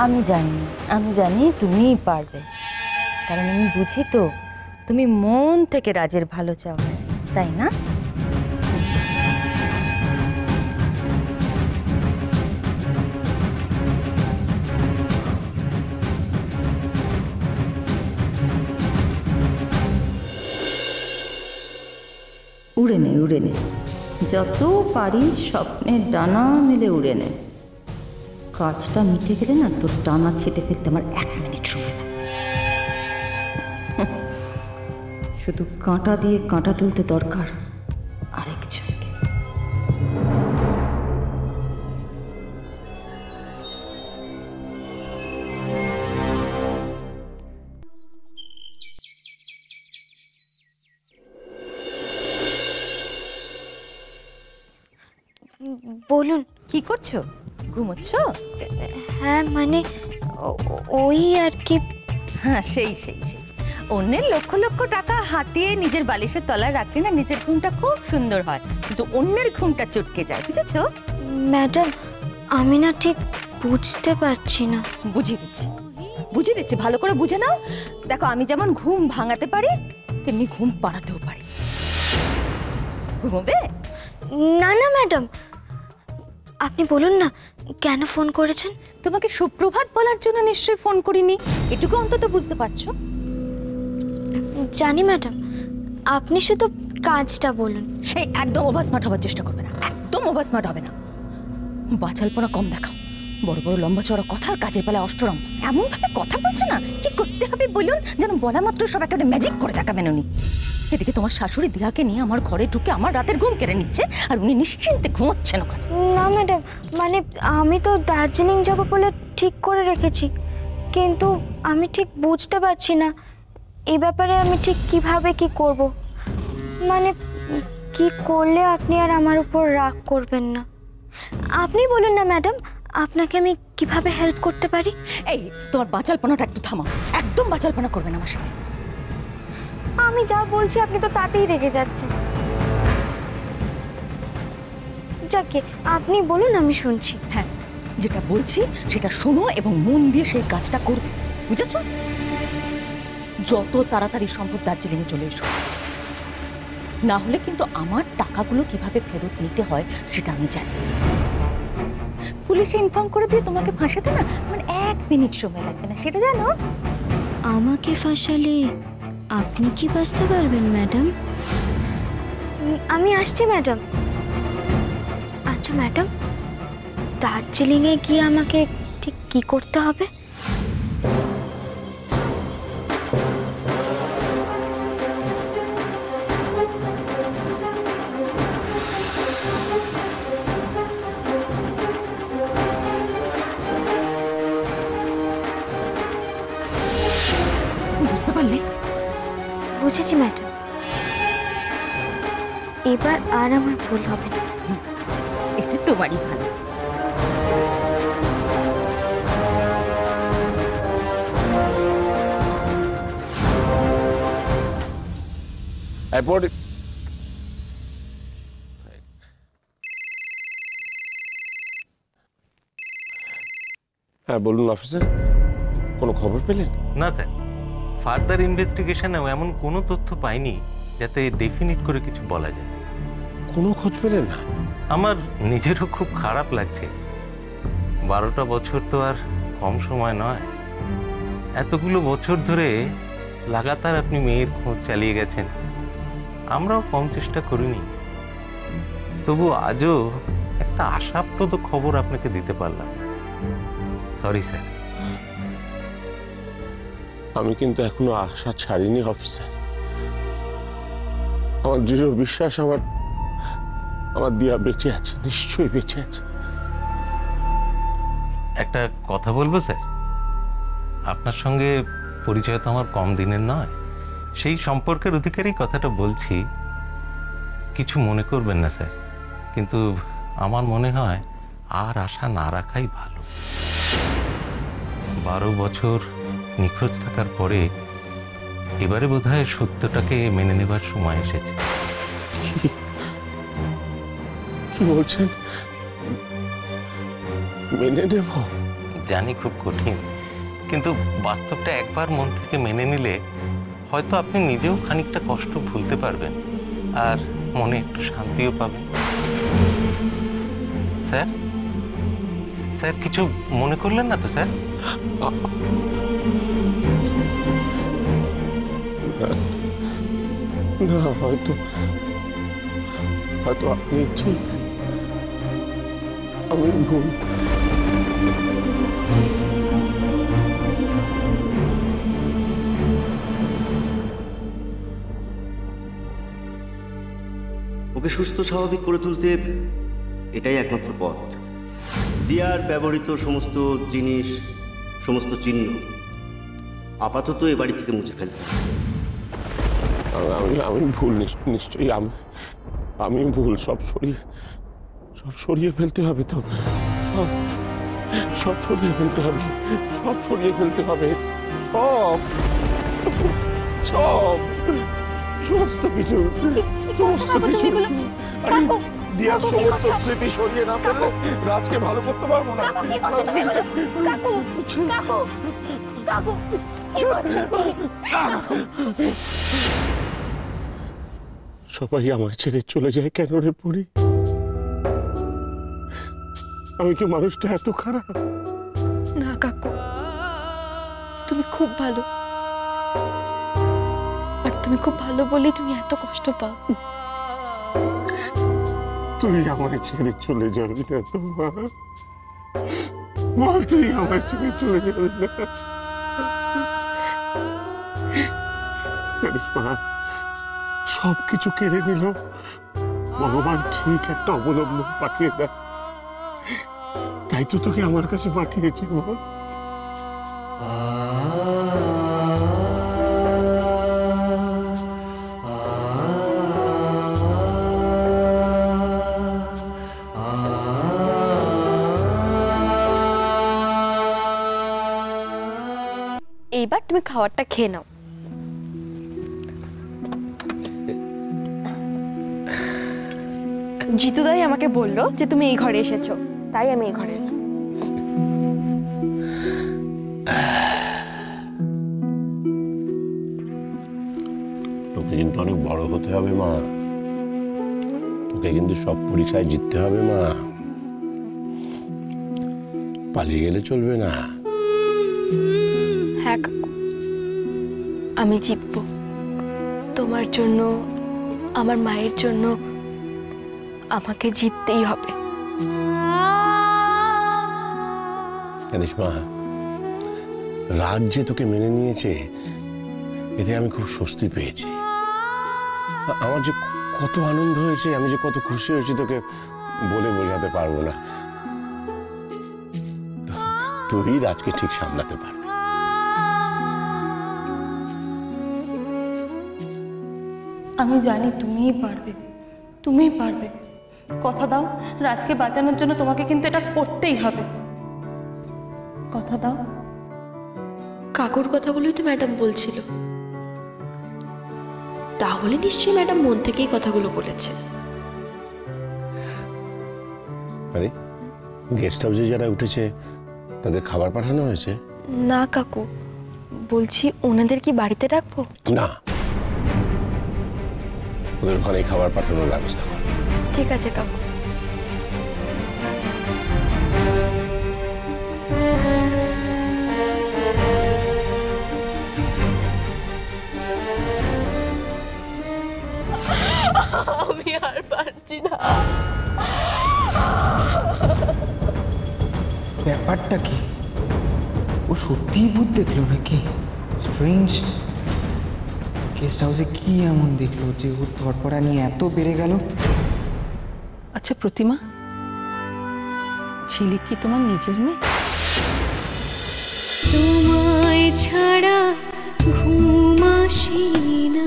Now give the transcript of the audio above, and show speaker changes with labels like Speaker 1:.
Speaker 1: আমি জানি তুমিই পারবে, কারণ আমি বুঝি তো তুমি মন থেকে রাজের ভালো চাও, তাই না? উড়ে নে যত পারিস স্বপ্নের ডানা মেলে উড়ে নে। কাজটা মিটে গেলে না তোর ডানা ছেটে ফেলতে আমার 1 মিনিট সময় লাগে। শুধু কাঁটা দিয়ে কাঁটা তুলতে দরকার আরেকজনকে।
Speaker 2: বলুন,
Speaker 1: কি করছো? ঘুমোচ্ছ?
Speaker 2: হ্যাঁ মানে ওই আর কি।
Speaker 1: হ্যাঁ, সেই অন্যের লক্ষ লক্ষ টাকা হাতিয়ে নিজের বালিশের তলায় রাখলে না নিজের ঘুমটা খুব সুন্দর হয়, কিন্তু অন্যের ঘুমটা চটকে যায়, বুঝেছো?
Speaker 2: ম্যাডাম, আমি না ঠিক বুঝতে পারছি না।
Speaker 1: বুঝিয়ে দিচ্ছি, ভালো করে বুঝে নাও। দেখো, আমি যেমন ঘুম ভাঙাতে পারি তেমনি ঘুম পাড়াতেও পারি। ঘুমোবে?
Speaker 2: না না ম্যাডাম, আপনি বলুন না কেন ফোন করেছেন।
Speaker 1: তোমাকে সুপ্রভাত বলার জন্য নিশ্চয়ই ফোন করিনি, এটুকু অন্তত বুঝতে পারছো?
Speaker 2: জানি ম্যাডাম, আপনি শুধু কাজটা বলুন।
Speaker 1: এই একদম ওভার স্মার্ট হওয়ার চেষ্টা করবে না, একদম ওভার স্মার্ট হবে না। বাচালপনা কম দেখাও। বড় বড় লম্বা চড়া কথা আর কাজের বেলা অষ্টরম এমন ভাবে কথা বলছো না। কি করতে হবে বলুন, যেন বলা মাত্র সব একেবারে ম্যাজিক করে দেখাবেন উনি। এদিকে তোমার শাশুড়ি দিহাকে নিয়ে আমার ঘরে ঢুকে আমার রাতের ঘুম কেড়ে নিচ্ছে, আর উনি নিশ্চিন্তে ঘুমোচ্ছেন ওখানে।
Speaker 2: না ম্যাডাম, মানে আমি তো দার্জিলিং যাব বলে ঠিক করে রেখেছি, কিন্তু আমি ঠিক বুঝতে পারছি না এই ব্যাপারে আমি ঠিক কিভাবে কি করব। মানে কি করলে আপনি আর আমার উপর রাগ করবেন না? আপনি বলুন না ম্যাডাম, আপনাকে আমি কিভাবে হেল্প করতে পারি?
Speaker 1: এই তোমার বাচালপনাটা একটু থামাও, একদম বাচালপনা করবেন আমার সাথে।
Speaker 2: আমি যা বলছি আপনি তো তাতেই রেগে যাচ্ছেন। যাকে আপনি বলুন, আমি শুনছি।
Speaker 1: হ্যাঁ, যেটা বলছি সেটা শোনো এবং মন দিয়ে সেই কাজটা করবে, বুঝেছো? যত তাড়াতাড়ি সম্ভব দার্জিলিং এ চলে এসো, না হলে কিন্তু আমার টাকাগুলো কিভাবে ফেরত নিতে হয় সেটা আমি জানি। পুলিশে ইনফর্ম করে দিয়ে তোমাকে ফাঁসাতে না আমার 1 মিনিট সময় লাগবে না, সেটা জানো?
Speaker 2: আমাকে ফাঁসালে আপনি কি বাঁচতে পারবেন ম্যাডাম? আমি আসছি ম্যাডাম। আচ্ছা ম্যাডাম, দার্জিলিংয়ে গিয়ে আমাকে ঠিক কি করতে হবে?
Speaker 1: বুঝতে পারলে?
Speaker 2: বুঝেছি ম্যাডাম, এবার আর আমার ভুল হবে না।
Speaker 1: এটা তোমারই ভালো।
Speaker 3: হ্যাঁ বলুন অফিসার, কোনো খবর পেলেন?
Speaker 4: না স্যার, ফার্দার ইনভেস্টিগেশনেও এমন কোনো তথ্য পাইনি যাতে ডেফিনিট করে কিছু বলা যায়।
Speaker 3: কোনো খোঁজ পেলেন না?
Speaker 4: আমার নিজেরও খুব খারাপ লাগছে। 12টা বছর তো আর কম সময় নয়। এতগুলো বছর ধরে লাগাতার আপনি মেয়ের খোঁজ চালিয়ে গেছেন, আমরাও কম চেষ্টা করিনি। তবু আজও একটা আশাপ্রদ খবর আপনাকে দিতে পারলাম। Sorry sir.
Speaker 3: আমি কিন্তু এখনো আশা ছাড়িনি অফিসার। আমার দৃঢ় বিশ্বাস আমার দিয়া বেঁচে আছে, নিশ্চয়ই বেঁচে আছে।
Speaker 4: একটা কথা বলবো স্যার? আপনার সঙ্গে পরিচয় তো আমার কম দিনের নয়, সেই সম্পর্কের অধিকারী কথাটা বলছি। কিছু মনে করবেন না স্যার, কিন্তু আমার মনে হয় আর আশা না রাখাই ভালো। 12 বছর নিখোঁজ থাকার পরে এবারে বোধহয় সত্যটাকে মেনে নেবার সময় এসেছে।
Speaker 3: কি বলছেন? মেনে নেব?
Speaker 4: জানি খুব কঠিন, কিন্তু বাস্তবটা একবার মন থেকে মেনে নিলে হয়তো আপনি নিজেও খানিকটা কষ্ট ভুলতে পারবেন আর মনে একটু শান্তিও পাবেন। স্যার, স্যার কিছু মনে করলেন না তো স্যার?
Speaker 3: না, হয়তো আপনি ঠিক, আমি ভুল।
Speaker 5: ওকে সুস্থ স্বাভাবিক করে তুলতে এটাই একমাত্র পথ। দিয়ার ব্যবহৃত সমস্ত জিনিস, সমস্ত চিহ্ন আপাতত এ বাড়ি থেকে মুছে ফেলতে হবে।
Speaker 3: আমি ভুল, নিশ্চয়ই আমি ভুল। সব সরিয়ে ফেলতে হবে তো, সব সরিয়ে ফেলতে হবে, সব সরিয়ে ফেলতে হবে, সব সমস্ত কিছু। দিয়ার সমস্ত স্মৃতি সরিয়ে না ফেললে রাজকে ভালো করতে পারবো না। সবাই আমার ছেড়ে চলে যায় কেন রে পুরি? আমি কি মানুষটা এত খারাপ?
Speaker 2: না কাকু, তুমি খুব ভালো, আর তুমি খুব ভালো বলেই তুমি এত কষ্ট পাও।
Speaker 3: তুই আমার ছেড়ে চলে যাবি না তো মা? বল, তুই আমার ছেড়ে চলে যাবি না? জানিস মা, সবকিছু কেড়ে নিল, ভগবান ঠিক একটা অবলম্বন পাঠিয়ে দেয়। তাই তো তোকে আমার কাছে পাঠিয়েছি মা।
Speaker 2: এইবার তুমি খাবারটা খেয়ে নাও। জিতুদাই আমাকে বললো যে তুমি এই ঘরে এসেছো, তাই আমি এই ঘরে এলাম।
Speaker 3: তোকে কিন্তু অনেক বড় হতে হবে মা, তোকে কিন্তু সব পরীক্ষায় জিততে হবে মা, পালিয়ে গেলে চলবে না।
Speaker 2: হ্যাঁ কাকু, আমি জিতবো। তোমার জন্য, আমার মায়ের জন্য আমাকে জিততেই হবে।
Speaker 3: জানিস মা, রাজ যে তোকে মেনে নিয়েছে এতে আমি খুব স্বস্তি পেয়েছি। আমার যে কত আনন্দ হয়েছে, আমি যে কত খুশি হয়েছি তোকে বলে বোঝাতে পারবো না। তুই রাজকে ঠিক সামলাতে পারবি।
Speaker 1: আমি জানি তুমিই পারবে, তুমিই পারবে। কথা দাও, রাজকে বাঁচানোর জন্য তোমাকে কিন্তু এটা করতেই হবে। কথা দাও।
Speaker 6: কাকুর কথাগুলোই তো ম্যাডাম বলছিল, তাহলে নিশ্চয়ই ম্যাডাম মন থেকেই কথাগুলো বলেছে।
Speaker 3: আরে, গেস্ট হাউসে যারা উঠেছে তাদের খাবার পাঠানো হয়েছে?
Speaker 2: না কাকু, বলছি ওনাদের কি বাড়িতে রাখবো?
Speaker 3: না, ওদের ওখানে খাবার পাঠানোর ব্যবস্থা কর।
Speaker 2: ঠিক আছে কাকু। আমি আর পারছি না।
Speaker 7: ব্যাপারটা কি? ও সত্যিই ভূত দেখলো নাকি? স্ট্রেঞ্জ। গেস্ট হাউসে কি এমন দেখলো যে ওর ধরপড়া নিয়ে এত বেড়ে গেল?
Speaker 1: আচ্ছা প্রতিমা, ছিলি কি তোমার নিজের মেয়ে?
Speaker 8: তোমায় ছাড়া ঘুম আসি না।